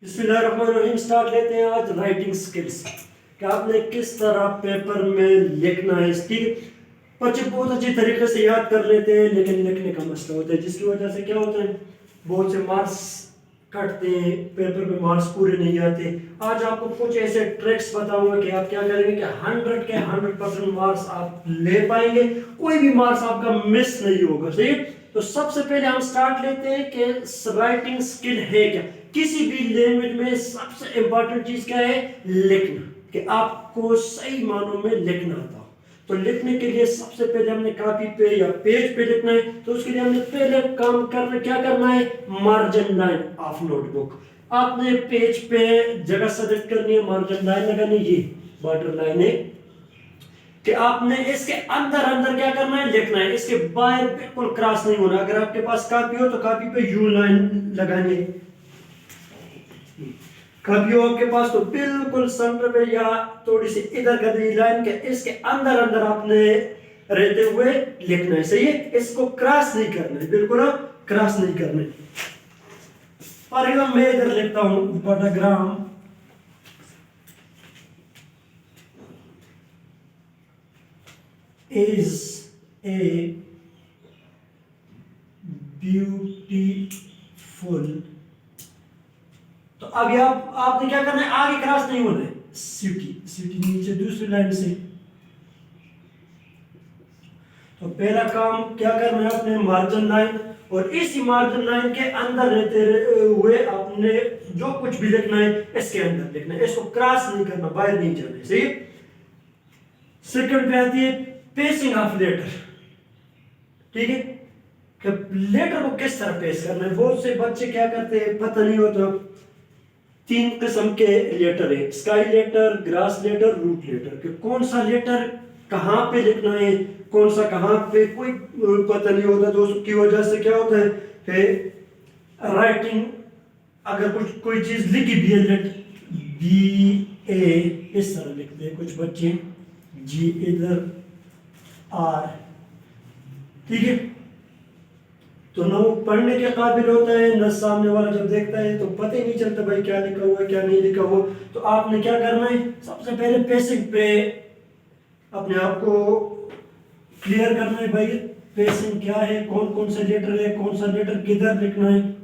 बिस्मिल्लाहिर्रहमानिर्रहीम। स्टार्ट लेते हैं आज राइटिंग स्किल्स कि आपने किस तरह पेपर में लिखना है। ठीक, बच्चे बहुत अच्छी तरीके से याद कर लेते हैं, लेकिन लिखने का मसला होता है, जिसकी वजह से क्या होता है, बहुत से मार्क्स कटते हैं, पेपर में मार्क्स पूरे नहीं आते। आज आपको कुछ ऐसे ट्रिक्स बताऊंगा कि आप क्या करेंगे कि 100 के 100% मार्क्स आप ले पाएंगे, कोई भी मार्क्स आपका मिस नहीं होगा। सही। तो सबसे पहले हम स्टार्ट लेते हैं कि राइटिंग स्किल है क्या। किसी भी लैंग्वेज में सबसे इंपॉर्टेंट चीज क्या है, लिखना, कि आपको सही मानों में लिखना आता हो। तो लिखने के लिए सबसे पहले हमने कॉपी पे या पेज पे लिखना है, तो उसके लिए हमने पहले काम करना क्या करना है, मार्जिन लाइन ऑफ नोटबुक। आपने पेज पे जगह सेलेक्ट करनी है, मार्जिन लाइन लगानी, ये बॉर्डर लाइन है कि आपने इसके अंदर अंदर क्या करना है, लिखना है, इसके बाहर बिल्कुल क्रॉस नहीं होना। अगर आपके पास कॉपी हो तो कॉपी पे यू लाइन लगानी है, कॉपी हो आपके पास तो बिल्कुल सेंटर पे या थोड़ी सी इधर करनी लाइन के इसके अंदर अंदर आपने रहते हुए लिखना है। सही है, इसको क्रॉस नहीं करना है, बिल्कुल क्रॉस नहीं करना है। फॉर एग्जाम्पल मैं इधर लिखता हूं, पटाग्राम is a beautiful। तो अब आपने क्या करना है, आगे क्रॉस नहीं होना है, सिटी सिटी नीचे दूसरी लाइन से। तो पहला काम क्या करना है, आपने मार्जिन लाइन, और इसी मार्जिन लाइन के अंदर रहते हुए आपने जो कुछ भी लिखना है इसके अंदर लिखना है, इसको क्रॉस नहीं करना, बाहर नहीं जाना है। सही। सेकंड पे आती है पेसिंग ऑफ लेटर। ठीक है, कि लेटर को किस तरह पेश करना है। बहुत से बच्चे क्या करते हैं, पता नहीं होता। 3 किस्म के लेटर है, sky letter, grass letter, root letter. कि कौन सा लेटर कहाँ पे लिखना है, कौन सा कहाँ पे, कोई पता नहीं होता। तो उसकी वजह से क्या होता है कि राइटिंग, अगर कुछ कोई चीज लिखी भी है, लेट बी ए इस तरह लिखते हैं कुछ बच्चे, जी इधर आर। ठीक है, तो ना वो पढ़ने के काबिल होता है, न सामने वाला जब देखता है तो पता ही नहीं चलता भाई क्या लिखा हुआ है क्या नहीं लिखा हुआ। तो आपने क्या करना है, सबसे पहले पेसिंग पे अपने आप को क्लियर करना है, भाई पेसिंग क्या है, कौन कौन से लेटर है, कौन सा लेटर किधर लिखना है।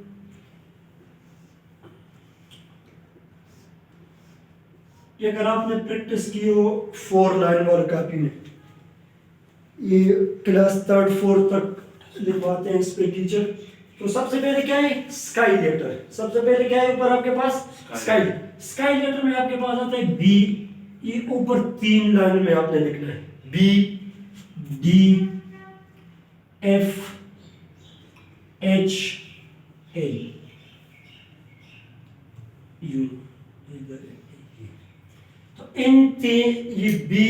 ये अगर आपने प्रैक्टिस की हो 4 लाइन वाली कॉपी में, ये क्लास 3rd 4th तक लिखवाते हैं इस पे टीचर। तो सबसे पहले क्या है, स्काई लेटर। सबसे पहले क्या है ऊपर आपके पास, स्काई। स्काई लेटर में आपके पास आता है बी, ये ऊपर 3 लाइन में आपने लिखना है, B D F H A U. तो ये B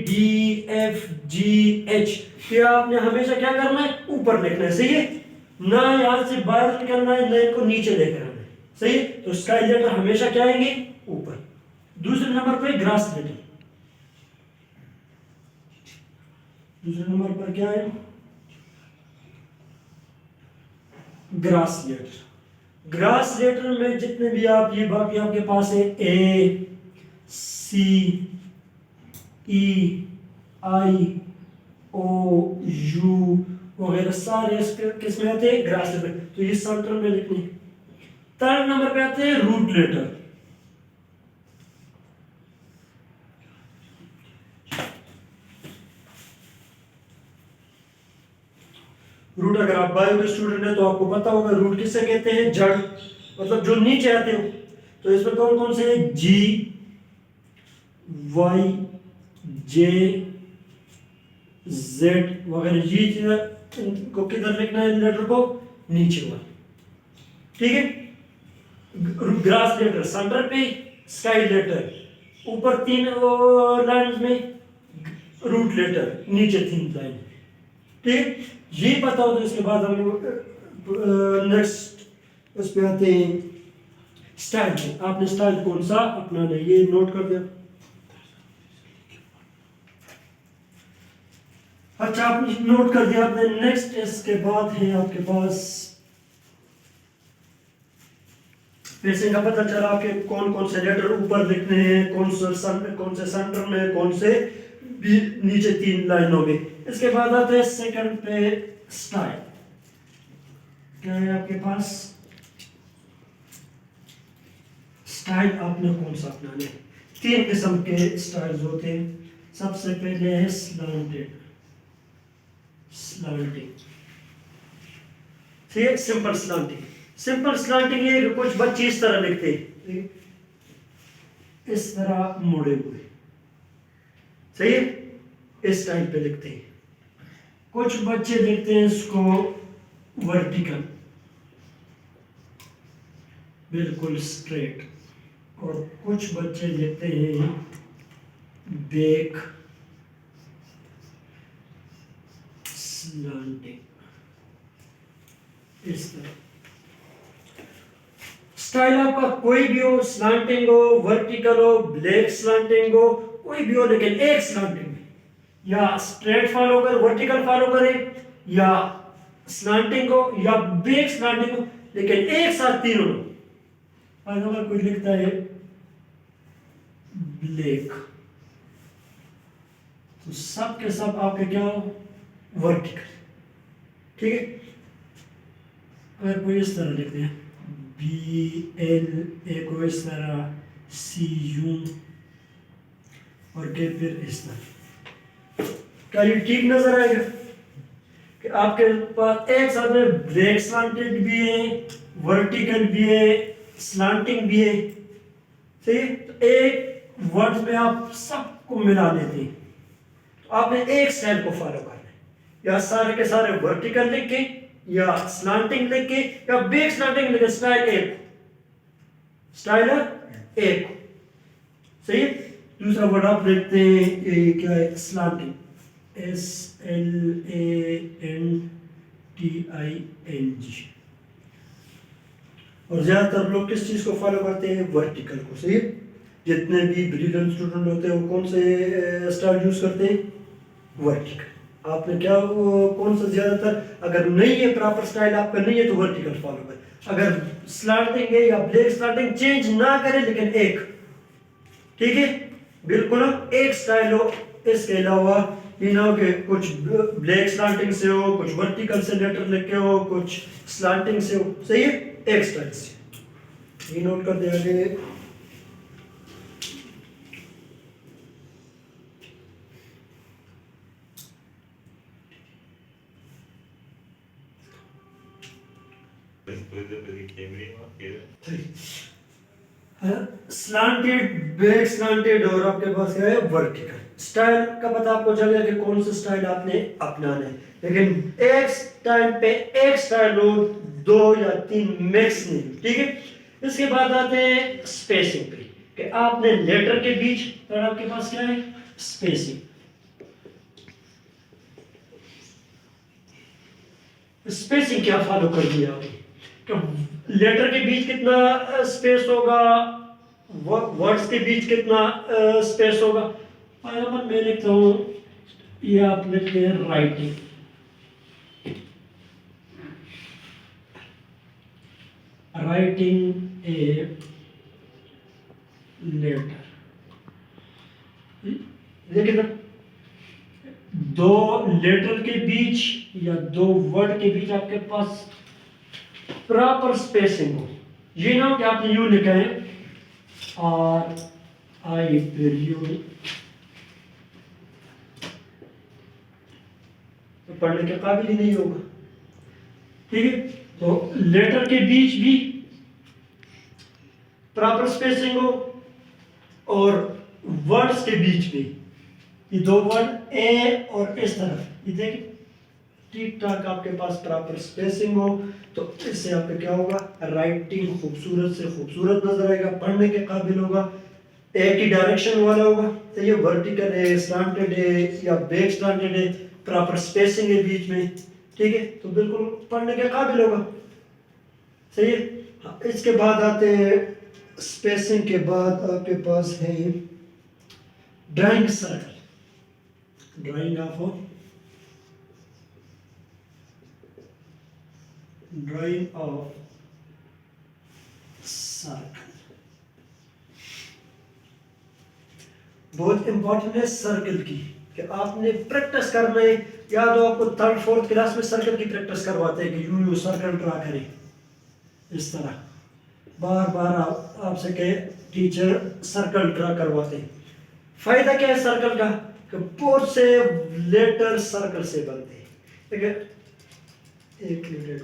D F G H, ये आपने हमेशा क्या करना है, ऊपर लिखना है। सही है, ना यहां से बाहर निकलना है, ना इनको नीचे लेकर आना है। सही है, तो स्काई लेटर हमेशा क्या आएंगे, ऊपर। दूसरे नंबर पर ग्रास लेटर। दूसरे नंबर पर क्या है, ग्रास लेटर। ग्रास लेटर में जितने भी आप, ये बाकी आपके पास है ए सी ई आई ओ यू वगैरह सारे किसमें आते हैं, ग्रास लेटर। तो ये सेंटर में लिखने। 3rd नंबर पे आते हैं रूट लेटर। रूट, अगर आप बायो के स्टूडेंट हैं तो आपको पता होगा रूट किसे कहते हैं, जड़, मतलब जो नीचे आते हो। तो इसमें कौन कौन से हैं, जी वाई जे जेड वगैरह, ये इनको किधर लिखना है, लेटर को नीचे हुआ। ठीक है, ग्रास लेटर सेंटर पे, स्काई लेटर ऊपर 3 लाइन में, रूट लेटर नीचे 3 लाइन। ठीक, ये पता हो तो इसके बाद हम नेक्स्ट उस पे आते हैं स्टाइल। आपने स्टाइल कौन सा अपनाना है, ये नोट कर दिया। अच्छा, आपने नोट कर दिया आपने। नेक्स्ट इसके बाद है आपके पास स्पेसिंग का पता चला कि कौन कौन से लेटर ऊपर लिखने हैं, कौन से सेंटर में, कौन से भी नीचे 3 लाइनों में। इसके बाद आते हैं सेकंड पे स्टाइल। क्या है आपके पास? स्टाइल आपने कौन सा अपनाना है? 3 किस्म के स्टाइल्स होते हैं। सबसे पहले है स्लांटेड, ठीक है, सिंपल स्लांटिंग। सिंपल स्लांटिंग ये कुछ बच्चे इस तरह लिखते हैं, इस तरह मुड़े हुए, सही है, इस टाइप पे लिखते हैं। कुछ बच्चे लिखते हैं इसको वर्टिकल, बिल्कुल स्ट्रेट, और कुछ बच्चे लिखते हैं बेक स्लांटिंग, इस तरह। स्टाइल आपका कोई भी हो, स्लांटिंग हो, वर्टिकल हो, ब्लैक स्लांटिंग हो, कोई भी हो, लेकिन एक स्लांटिंग में या स्ट्रेट फॉलो कर, वर्टिकल फॉलो करे, या स्लांटिंग हो या ब्लैक स्लांटिंग हो, लेकिन एक साथ तीनों हो। अगर कोई लिखता है ब्लैक, तो सब के सब आपके क्या हो? वर्टिकल, ठीक है। अगर कोई इस तरह लिखते हैं BL, ए को इस तरह CU, और के फिर इस तरह, क्या ये ठीक नजर आएगा कि आपके पास एक साथ में ब्लैक स्लांटेड भी है, वर्टिकल भी है, स्लांटिंग भी है, सही है। तो एक वर्ड में आप सबको मिला देते हैं, तो आपने एक स्टाइल को फॉलो करना है, या सारे के सारे वर्टिकल लिख के, या स्लांटिंग लिख के, या बेक स्लांटिंग लिख के, स्टाइल एक, स्टाइल एक, सही है। दूसरा वर्ड आप लिखते हैं, ये क्या है? Slanting, SLANTING। और ज्यादातर लोग किस चीज को फॉलो करते हैं? वर्टिकल को, सही है। जितने भी ब्रिलियंट स्टूडेंट होते हैं वो कौन से स्टाइल यूज करते हैं? वर्टिकल। आपने क्या कौन सा ज्यादातर, अगर नहीं है प्रॉपर स्टाइल आपका नहीं है तो वर्टिकल फॉलो करें। अगर स्लांटिंग है या ब्लैक स्लांटिंग, चेंज ना करें, लेकिन एक, ठीक है, बिल्कुल एक स्टाइल हो। इसके अलावा ये ना हो कि कुछ ब्लैक स्लांटिंग से हो, कुछ वर्टिकल से लेटर लिखे हो, कुछ स्लांटिंग से हो, सही है, एक स्टाइल से। ये नोट कर दिया आगे। स्लांटेड, बैक स्लांटेड, और आपके पास क्या है? वर्टिकल। स्टाइल का पता आपको चल गया कि कौन सा स्टाइल आपने अपनाना है, लेकिन एक टाइम पे एक स्टाइल हो, 2 या 3 मैक्स नहीं, ठीक है। इसके बाद आते हैं स्पेसिंग पे, कि आपने लेटर के बीच, और आपके पास क्या है? स्पेसिंग। स्पेसिंग क्या फॉलो कर दिया आपने? तो लेटर के बीच कितना स्पेस होगा, वर्ड्स के बीच कितना स्पेस होगा। फॉर एग्जाम्पल मैं लिखता हूँ, ये आप लिखते हैं राइटिंग, राइटिंग ए लेटर, देखिए ना, 2 लेटर के बीच या 2 वर्ड के बीच आपके पास प्रॉपर स्पेसिंग हो। ये ना कि आपने यू लिखा है RI फिर यू, तो पढ़ने के काबिल ही नहीं होगा, ठीक है। तो लेटर के बीच भी प्रॉपर स्पेसिंग हो, और वर्ड्स के बीच भी, ये 2 वर्ड ए और इस तरफ, ये देखिए ठीक ठाक आपके पास प्रॉपर स्पेसिंग हो, तो इससे आपका क्या होगा? राइटिंग खूबसूरत से खूबसूरत नजर आएगा, पढ़ने के काबिल होगा, एक ही डायरेक्शन वाला होगा। तो ये वर्टिकल है, स्लांटेड है या बैक स्लांटेड है, प्रॉपर स्पेसिंग है बीच में, ठीक है, तो बिल्कुल पढ़ने के काबिल होगा, सही है। हाँ, इसके बाद आते हैं, स्पेसिंग के बाद आपके पास है drawing circle, drying of circle. बहुत इंपॉर्टेंट है सर्कल की, कि आपने प्रैक्टिस करना है। या तो आपको थर्ड फोर्थ क्लास में सर्कल की प्रैक्टिस करवाते हैं कि यूं यूं सर्कल ड्रा करें, इस तरह बार बार आपसे कहे टीचर सर्कल ड्रा करवाते हैं। फायदा क्या है सर्कल का, कि बहुत से लेटर सर्कल से बनते हैं। ठीक है, एक मिनट,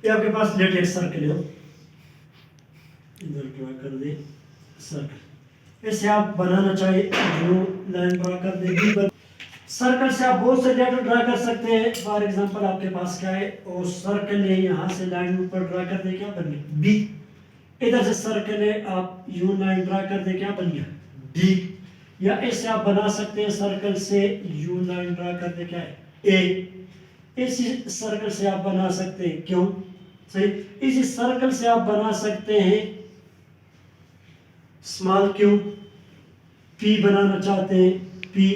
ये आपके पास लेटर सर्कल है, इधर ड्रा कर दे सर्कल। इसे आप बनाना चाहिए, जो लाइन ड्रा कर दे सर्कल से आप बहुत से लेटर ड्रा कर सकते हैं। फॉर एग्जांपल आपके पास क्या है, और सर्कल है, यहाँ से लाइन ऊपर ड्रा कर दे, क्या बन गया बी। इधर से सर्कल है, आप यू लाइन ड्रा कर दे, क्या बन गया डी। या इससे आप बना सकते हैं सर्कल से यू लाइन ड्रा कर दे, क्या है ए। इसी सर्कल से आप बना सकते हैं क्यों, सही, इसी सर्कल से आप बना सकते हैं स्मॉल क्यू। पी बनाना चाहते हैं पी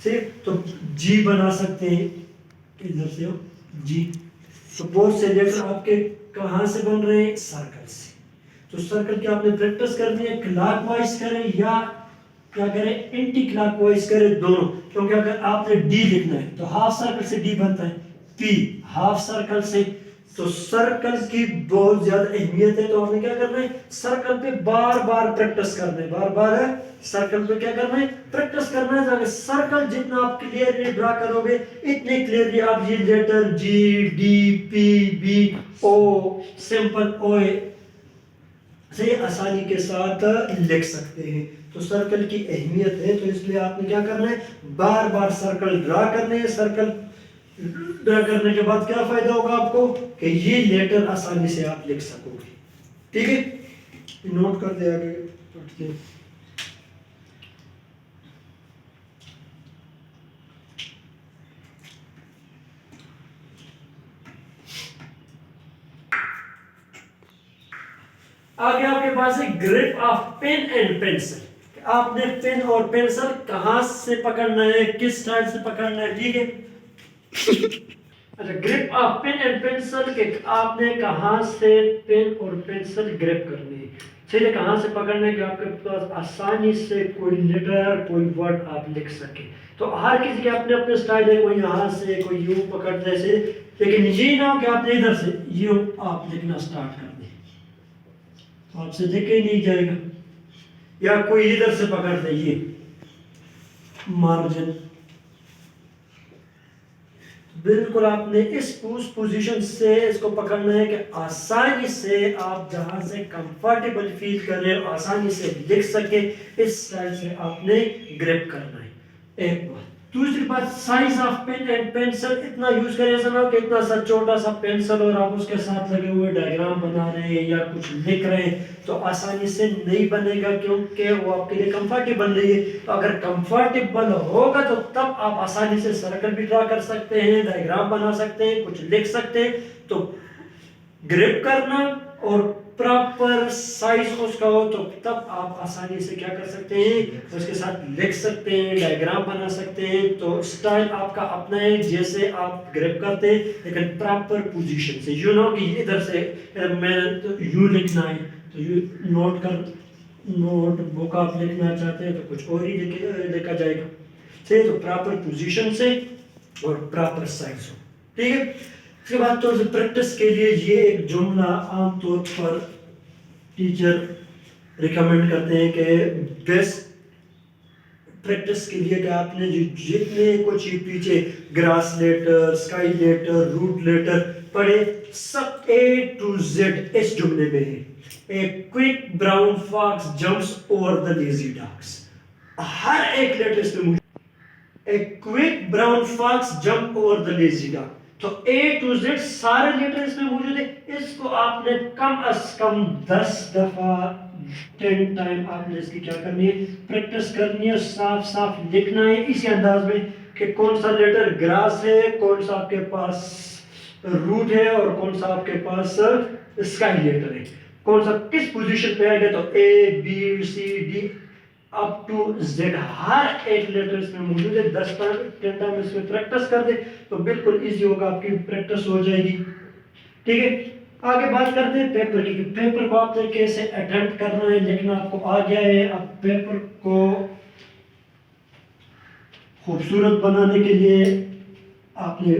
से, तो जी बना सकते हैं, इधर से हो जी। तो बहुत से लेटर आपके कहां से बन रहे हैं, सर्कल से। तो सर्कल की आपने प्रैक्टिस करनी है, क्लॉकवाइज करें या क्या करें, एंटी क्लॉकवाइज करें, दोनों। क्योंकि अगर आपने डी लिखना है तो हाफ सर्कल से डी बनता है, पी हाफ सर्कल से। तो सर्कल की बहुत ज्यादा अहमियत है। तो आपने क्या करना है, सर्कल पे बार बार प्रैक्टिस करना है, बार बार सर्कल पे क्या करना है, प्रैक्टिस करना है। ताकि सर्कल जितना आप क्लियरली ड्रा करोगे, इतने क्लियरली आप ये letter G D P B O simple O से आसानी के साथ लिख सकते हैं। तो सर्कल की अहमियत है, तो इसलिए आपने क्या करना है, बार बार सर्कल ड्रा करने हैं। सर्कल ड्रा करने के बाद क्या फायदा होगा आपको, कि ये लेटर आसानी से आप लिख सकोगे। ठीक है, नोट कर दे आगे पढ़ते। आगे आपके पास है grip of pen and pencil. आपने पेन और पेंसिल कहां से पकड़ना है, किस स्टाइल से पकड़ना है, ठीक है। अच्छा, grip of pen and pencil के आपने कहां से पेन और पेंसिल ग्रिप करनी है, चलिए कहां से पकड़ने के आपके पास आसानी से कोई लेटर कोई वर्ड आप लिख सके। तो हर किसी के अपने अपने स्टाइल है, कोई यहाँ से कोई यूं पकड़ने से, लेकिन ये ना हो कि आपने इधर से यूं आप लिखना स्टार्ट कर दें, तो आपसे लिख ही नहीं जाएगा। या कोई इधर से पकड़ दे, ये मार्जिन, बिल्कुल आपने इस पोजीशन से इसको पकड़ना है कि आसानी से आप जहां से कंफर्टेबल फील करें, आसानी से लिख सके, इस स्टाइल से आपने ग्रिप करना है। एक बात। दूसरी बात, size of pen and pencil इतना यूज करें, ऐसा ना हो कि इतना सा छोटा सा पेंसिल और आप उसके साथ लगे हुए डायग्राम बना रहे हैं या कुछ लिख रहे हैं, तो आसानी से नहीं बनेगा, क्योंकि वो आपके लिए कंफर्टेबल नहीं है। तो अगर कंफर्टेबल होगा तो तब आप आसानी से सर्कल भी ड्रा कर सकते हैं, डायग्राम बना सकते हैं, कुछ लिख सकते हैं। तो ग्रिप करना और प्रॉपर साइज उसका हो, तो तब आप आसानी से क्या कर सकते हैं, उसके साथ लिख सकते हैं, डायग्राम बना सकते हैं। तो स्टाइल आपका अपना है, जैसे आप ग्रिप करते हैं, लेकिन प्रॉपर पोजीशन से। यू नो कि इधर से मैं तो यू लिखना है, तो यू नोट कर, नोट बुक आप लिखना चाहते हैं तो कुछ और ही लिखा जाएगा। सही, तो प्रॉपर पोजीशन से और प्रॉपर साइज हो, ठीक है। इसके बाद तो प्रैक्टिस के लिए ये एक जुमला आमतौर पर टीचर रिकमेंड करते हैं कि बेस्ट प्रैक्टिस के लिए कि आपने जितने कुछ पीछे grass letter, sky letter, root letter पढ़े, सब A to Z इस जुमले में है। A quick brown fox jumps over the lazy dogs, हर एक लेटर इसमें मौजूद। A quick brown fox jump over the lazy dog, तो A to Z सारे लेटर इसमें मौजूद है। इसको आपने कम से कम 10 दफा 10 टाइम आपने इसकी क्या करनी है, प्रैक्टिस करनी है, साफ साफ लिखना है इसी अंदाज में कि कौन सा लेटर ग्रास है, कौन सा आपके पास रूट है और कौन सा आपके पास स्काई लेटर है, कौन सा किस पोजीशन पे आएगा। तो A B C D up to Z हर एक लेटर इसमें मौजूद है। 10 टाइम इसमें प्रैक्टिस कर दे तो बिल्कुल इजी होगा, आपकी प्रैक्टिस हो जाएगी। ठीक है, आगे बात करते हैं पेपर की। पेपर को आपने कैसे अटेम्प्ट करना है, लिखना आपको आ गया है। अब पेपर को खूबसूरत बनाने के लिए आपने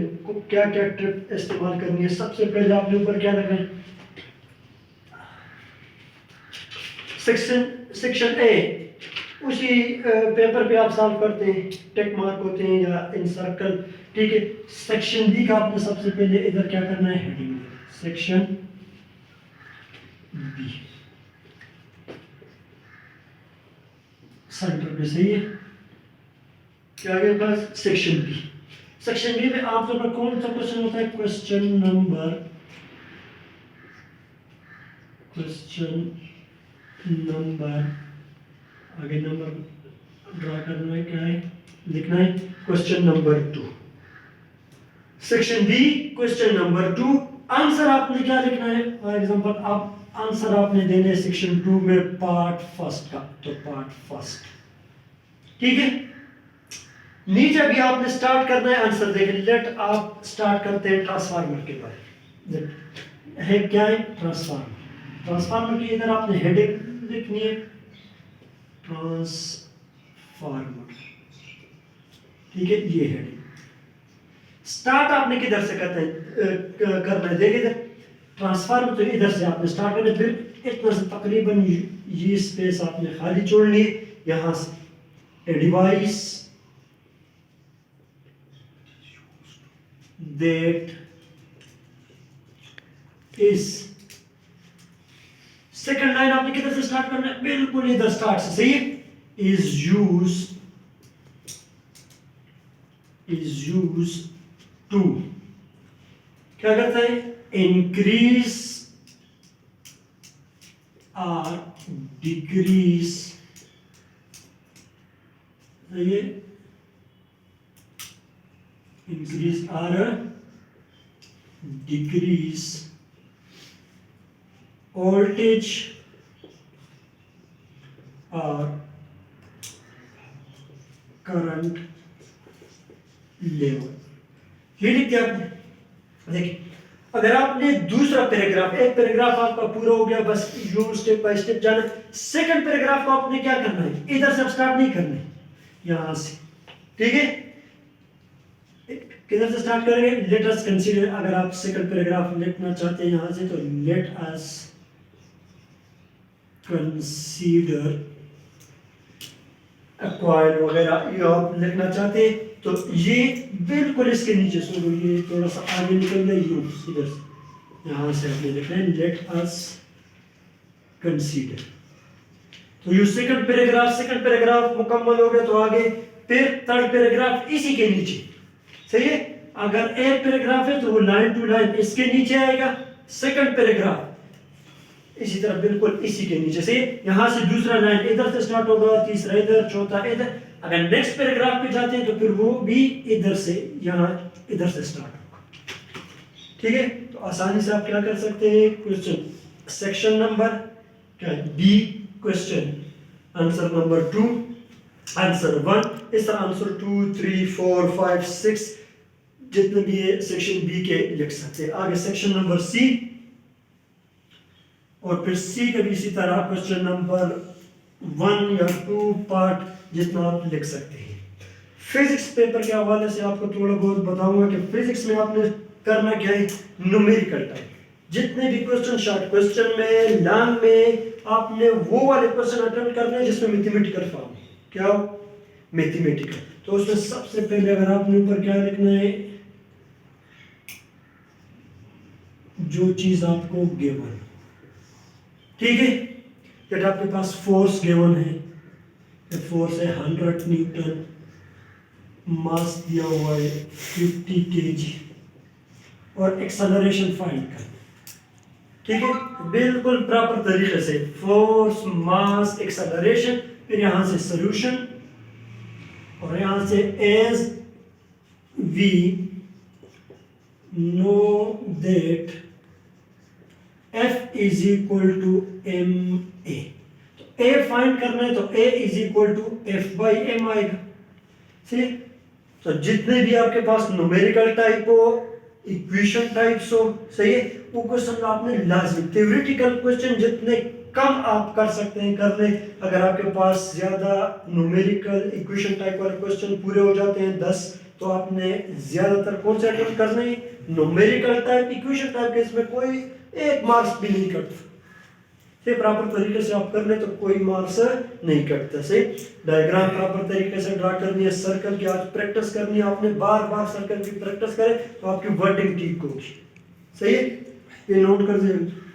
क्या क्या ट्रिक इस्तेमाल करनी है। सबसे पहले आपने ऊपर क्या रखना है, सेक्शन ए, उसी पेपर पे आप सॉल्व करते हैं, टिक मार्क होते हैं या इन सर्कल। ठीक है, सेक्शन बी का आपने सबसे पहले इधर क्या करना है, हेडिंग सेक्शन बी, सेंटर पे सही है। क्या आ गया पास, सेक्शन बी। सेक्शन बी में आमतौर पर कौन सा क्वेश्चन होता है, क्वेश्चन नंबर आगे नंबर ड्रा करना है, क्या है लिखना है, question number 2। Section B question number 2। Answer आपने क्या लिखना है, फॉर एग्जांपल आप आंसर आपने देने सेक्शन 2 में पार्ट फर्स्ट का, तो पार्ट फर्स्ट। ठीक है, नीचे भी आपने स्टार्ट करना है आंसर देखें। लेट आप स्टार्ट करते हैं ट्रांसफार्मर के बारे में। है क्या है, ट्रांसफार्मर। ट्रांसफार्मर की इधर आपने हेडिंग लिखनी है, ट्रांसफार्मर। ठीक है, ये हेडिंग। स्टार्ट आपने किधर से करना है, देखिए ट्रांसफार्मर तो इधर से आपने स्टार्ट करना है, फिर इतना से तकरीबन ये स्पेस आपने खाली छोड़नी है। यहां से a device that is, second line आपने किधर से स्टार्ट करना है, बिल्कुल इधर स्टार्ट से, सही है। is used to क्या करता है, इंक्रीज और डिक्रीज, सही है, increase or decrease voltage or current level। ये लिख दिया आपने। देखिए, अगर आपने दूसरा पैराग्राफ, एक पैराग्राफ आपका पूरा हो गया, बस यू स्टेप बाय स्टेप जाना। सेकंड पैराग्राफ को आपने क्या करना है, इधर से स्टार्ट नहीं करना है, यहां से। ठीक है, किधर से स्टार्ट करेंगे, लेट अस कंसीडर। अगर आप सेकंड पैराग्राफ लिखना चाहते हैं यहां से, तो लेट अस कंसीडर एक्वायर वगैरह ये आप लिखना चाहते हैं, तो ये बिल्कुल इसके नीचे, सो ये थोड़ा सा आगे निकल गया, यू इधर से यहां से आपने लिखना है लेट अस कंसीडर। तो ये सेकंड पैराग्राफ मुकम्मल हो गया, तो आगे फिर थर्ड पैराग्राफ इसी के नीचे, सही है। अगर एक पैराग्राफ है तो वो लाइन टू लाइन इसके नीचे आएगा, सेकंड पैराग्राफ इसी तरह बिल्कुल इसी के नीचे से, यहां से दूसरा लाइन इधर से स्टार्ट होगा, तीसरा इधर, चौथा इधर। अगर नेक्स्ट पैराग्राफ पे जाते हैं तो फिर वो भी इधर से, यहां इधर से स्टार्ट होगा। ठीक है, तो आसानी से आप क्या कर सकते हैं, क्वेश्चन सेक्शन नंबर क्या है, B, question answer number 2, answer 1, इस तरह आंसर 2, 3, 4, 5, 6 जितने भी है सेक्शन बी के लिख सकते हैं। आगे सेक्शन नंबर सी, और फिर सी का भी इसी तरह क्वेश्चन नंबर 1 या 2 पार्ट जितना आप लिख सकते हैं। फिजिक्स पेपर के हवाले से आपको थोड़ा बहुत बताऊंगा कि फिजिक्स में आपने करना क्या है, न्यूमेरिकल टाइप जितने भी क्वेश्चन, शॉर्ट क्वेश्चन में, लॉन्ग में, आपने वो वाले क्वेश्चन अटेम्प्ट करने हैं जिसमें मैथमेटिकल फॉर्म, क्या मैथमेटिकल। तो उसमें सबसे पहले अगर आपने ऊपर क्या लिखना है, जो चीज आपको गिवन, ठीक है, जब आपके पास फोर्स गिवन है, फोर्स है 100 न्यूटन, मास दिया हुआ है 50 केजी, और एक्सेलरेशन फाइंड करना। ठीक है, बिल्कुल प्रॉपर तरीके से फोर्स, मास, एक्सेलरेशन, फिर यहां से सॉल्यूशन, और यहां से as we know that F is equal to ma, तो ए फाइंड करना है तो A is equal to F by M आएगा। सही। तो जितने भी आपके पास न्यूमेरिकल टाइप हो, इक्वेशन टाइप्स हो, सही है, वो क्वेश्चन आपने लाजिम, थ्योरेटिकल क्वेश्चन जितने कम आप कर सकते हैं कर ले। अगर आपके पास ज्यादा न्यूमेरिकल इक्वेशन टाइप वाले क्वेश्चन पूरे हो जाते हैं 10, तो आपने ज्यादातर कौन से अटेम्प्ट करने हैं, न्यूमेरिकल टाइप, इक्वेशन टाइप के, इसमें कोई एक मार्क्स भी नहीं कटता। प्रॉपर तरीके से आप कर ले तो कोई मार्क्स नहीं कटता। सही। डायग्राम प्रॉपर तरीके से ड्रा करनी है, सर्कल की आज प्रैक्टिस करनी है आपने, बार बार सर्कल की प्रैक्टिस करें तो आपकी वर्डिंग ठीक होगी। सही है, ये नोट कर दीजिए।